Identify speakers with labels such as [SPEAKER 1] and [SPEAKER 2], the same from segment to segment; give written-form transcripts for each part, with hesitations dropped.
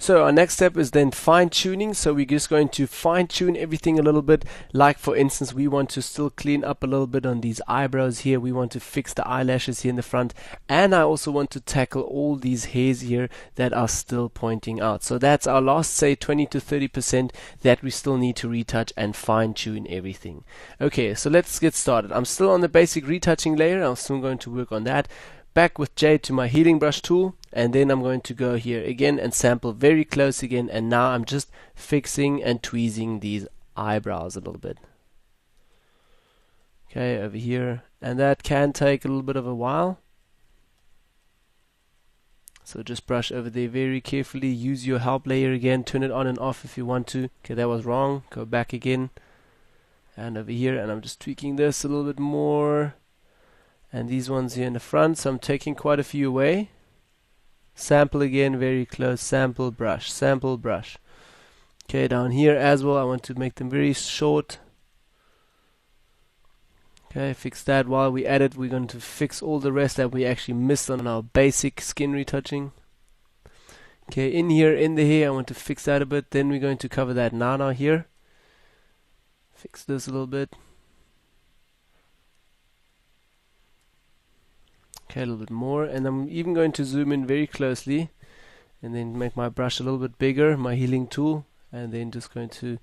[SPEAKER 1] So our next step is then fine tuning. So we're just going to fine tune everything a little bit. Like for instance, we want to still clean up a little bit on these eyebrows here. We want to fix the eyelashes here in the front. And I also want to tackle all these hairs here that are still pointing out. So that's our last, say 20 to 30% that we still need to retouch and fine tune everything. Okay, so let's get started. I'm still on the basic retouching layer. I'm still going to work on that. Back with J to my healing brush tool, and then I'm going to go here again and sample very close again, and now I'm just fixing and tweezing these eyebrows a little bit. Okay, over here, and that can take a little bit of a while. So just brush over there very carefully, use your help layer again, turn it on and off if you want to. Okay, that was wrong, go back again, and over here, and I'm just tweaking this a little bit more. And these ones here in the front, so I'm taking quite a few away. Sample again, very close, sample, brush, sample, brush. Okay, down here as well, I want to make them very short. Okay, fix that. While we at it, we're going to fix all the rest that we actually missed on our basic skin retouching. Okay, in here, in the hair, I want to fix that a bit. Then we're going to cover that nana here. Fix this a little bit. Okay, a little bit more, and I'm even going to zoom in very closely and then make my brush a little bit bigger, my healing tool, and then just going to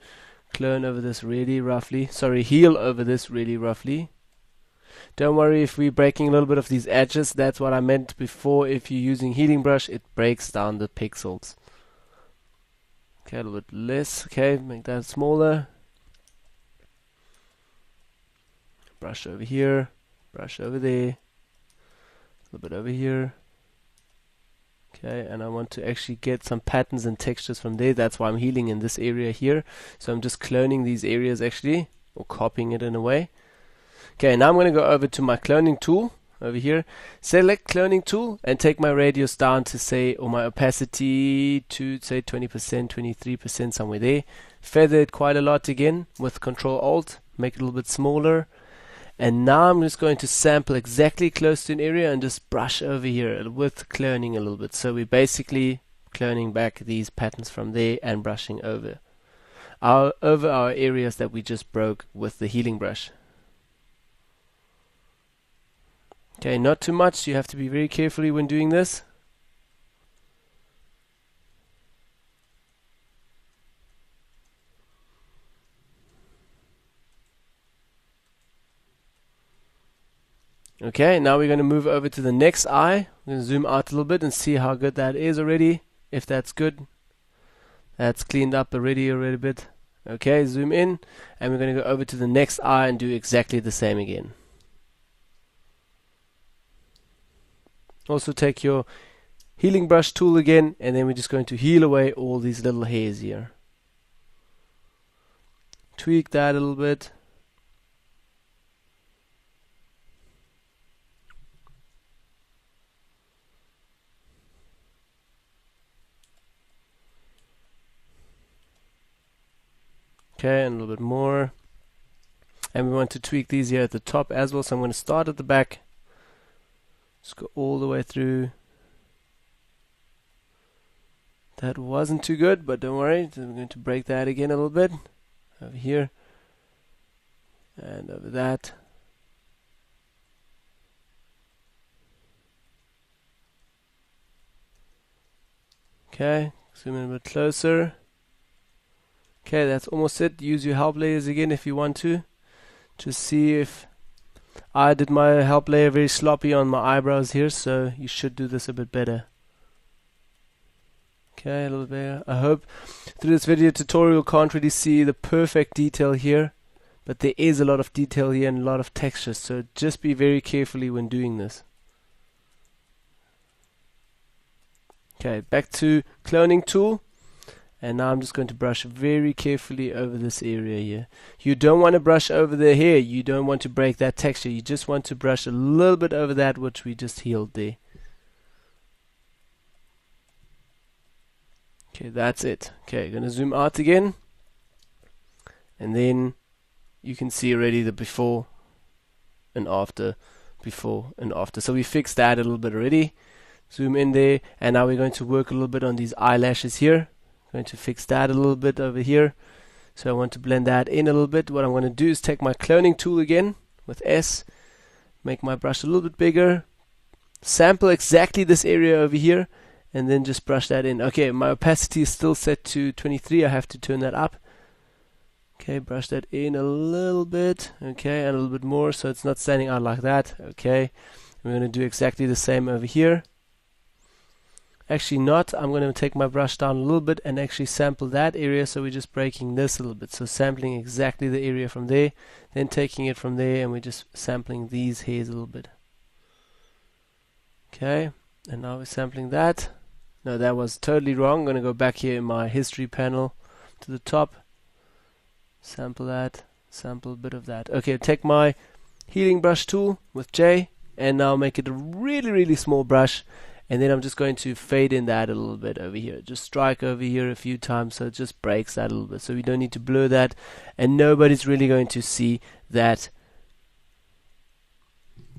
[SPEAKER 1] clone over this really roughly, heal over this really roughly. Don't worry if we're breaking a little bit of these edges, that's what I meant before. If you're using healing brush, it breaks down the pixels. Okay, a little bit less, okay, make that smaller. Brush over here, brush over there. A little bit over here. Okay, and I want to actually get some patterns and textures from there. That's why I'm healing in this area here. So I'm just cloning these areas actually, or copying it in a way. Okay, now I'm going to go over to my cloning tool over here. Select cloning tool and take my radius down to say, or my opacity to say 20%, 23%, somewhere there. Feather it quite a lot again with Control Alt. Make it a little bit smaller. And now I'm just going to sample exactly close to an area and just brush over here with cloning a little bit. So we're basically cloning back these patterns from there and brushing over our areas that we just broke with the healing brush. Okay, not too much. You have to be very careful when doing this. Okay, now we're going to move over to the next eye. I'm going to zoom out a little bit and see how good that is already. If that's good. That's cleaned up already a bit. Okay, zoom in. And we're going to go over to the next eye and do exactly the same again. Also take your healing brush tool again. And then we're just going to heal away all these little hairs here. Tweak that a little bit. Okay, and a little bit more. And we want to tweak these here at the top as well. So I'm going to start at the back. Just go all the way through. That wasn't too good, but don't worry. So I'm going to break that again a little bit. Over here. And over that. Okay, zoom in a bit closer. Okay, that's almost it. Use your help layers again if you want to. Just see if I did my help layer very sloppy on my eyebrows here, so you should do this a bit better. Okay, a little bit better. I hope through this video tutorial you can't really see the perfect detail here, but there is a lot of detail here and a lot of texture, so just be very carefully when doing this. Okay, back to cloning tool. And now I'm just going to brush very carefully over this area here. You don't want to brush over the hair. You don't want to break that texture. You just want to brush a little bit over that which we just healed there. Okay, that's it. Okay, going to zoom out again. And then you can see already the before and after. So we fixed that a little bit already. Zoom in there, and now we're going to work a little bit on these eyelashes here. Going to fix that a little bit over here. So I want to blend that in a little bit. What I'm going to do is take my cloning tool again with S, make my brush a little bit bigger, sample exactly this area over here, and then just brush that in. Okay, my opacity is still set to 23. I have to turn that up. Okay, brush that in a little bit. Okay, and a little bit more so it's not standing out like that. Okay, we're going to do exactly the same over here. Actually not, I'm going to take my brush down a little bit and actually sample that area, so we're just breaking this a little bit. So sampling exactly the area from there, then taking it from there and we're just sampling these hairs a little bit. Okay, and now we're sampling that. No, that was totally wrong. I'm going to go back here in my history panel to the top. Sample that, sample a bit of that. Okay, take my healing brush tool with J and now make it a really, really small brush. And then I'm just going to fade in that a little bit over here. Just strike over here a few times so it just breaks that a little bit. So we don't need to blur that, and nobody's really going to see that.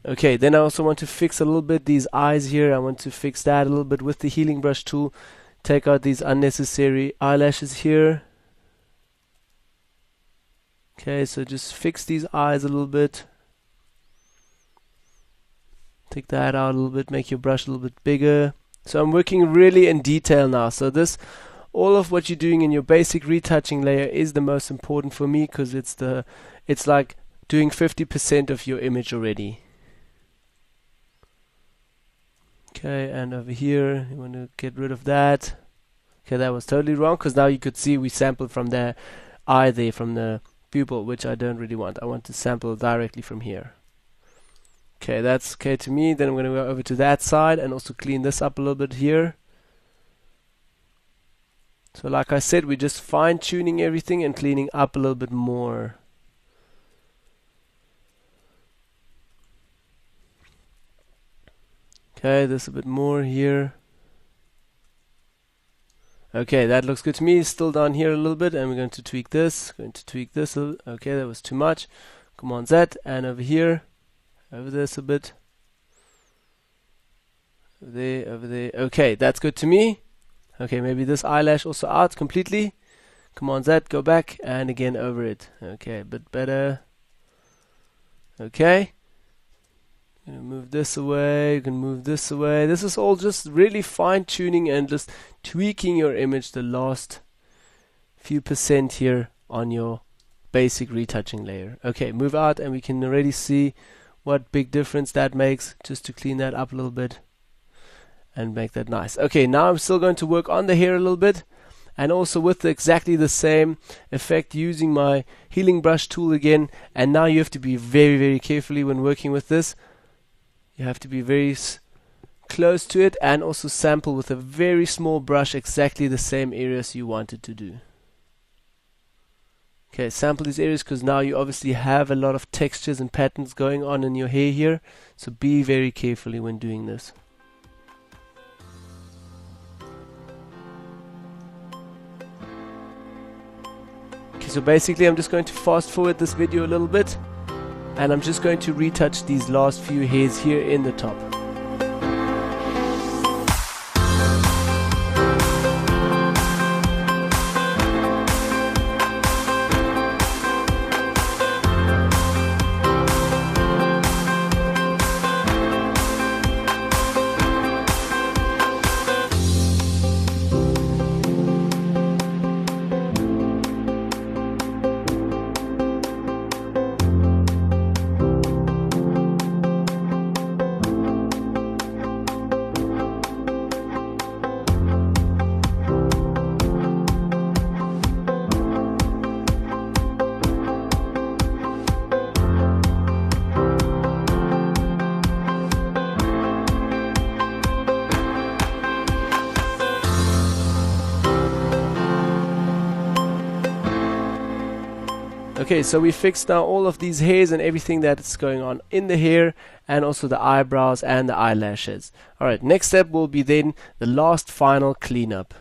[SPEAKER 1] Okay, then I also want to fix a little bit these eyes here. I want to fix that a little bit with the healing brush tool. Take out these unnecessary eyelashes here. Okay, so just fix these eyes a little bit. Take that out a little bit, make your brush a little bit bigger. So I'm working really in detail now. So this, all of what you're doing in your basic retouching layer is the most important for me, because it's like doing 50% of your image already. Okay, and over here you want to get rid of that. Okay, that was totally wrong, because now you could see we sampled from the eye there, from the pupil, which I don't really want. I want to sample directly from here. Okay, that's okay to me. Then I'm going to go over to that side and also clean this up a little bit here. So like I said, we're just fine-tuning everything and cleaning up a little bit more. Okay, there's a bit more here. Okay, that looks good to me. Still down here a little bit, and we're going to tweak this. Going to tweak this a little. Okay, that was too much. Command Z, and over here. Over this a bit. Over there. Okay, that's good to me. Okay, maybe this eyelash also out completely. Command Z, go back, and again over it. Okay, a bit better. Okay. You can move this away, you can move this away. This is all just really fine tuning and just tweaking your image the last few % here on your basic retouching layer. Okay, move out and we can already see what big difference that makes, just to clean that up a little bit and make that nice. Okay, now I'm still going to work on the hair a little bit, and also with exactly the same effect using my healing brush tool again. And now you have to be very, very carefully when working with this. You have to be very close to it and also sample with a very small brush exactly the same areas you wanted to do. Okay, sample these areas, because now you obviously have a lot of textures and patterns going on in your hair here, so be very carefully when doing this. Okay, so basically I'm just going to fast forward this video a little bit, and I'm just going to retouch these last few hairs here in the top. Okay, so we fixed now all of these hairs and everything that's going on in the hair, and also the eyebrows and the eyelashes. Alright, next step will be then the last final cleanup.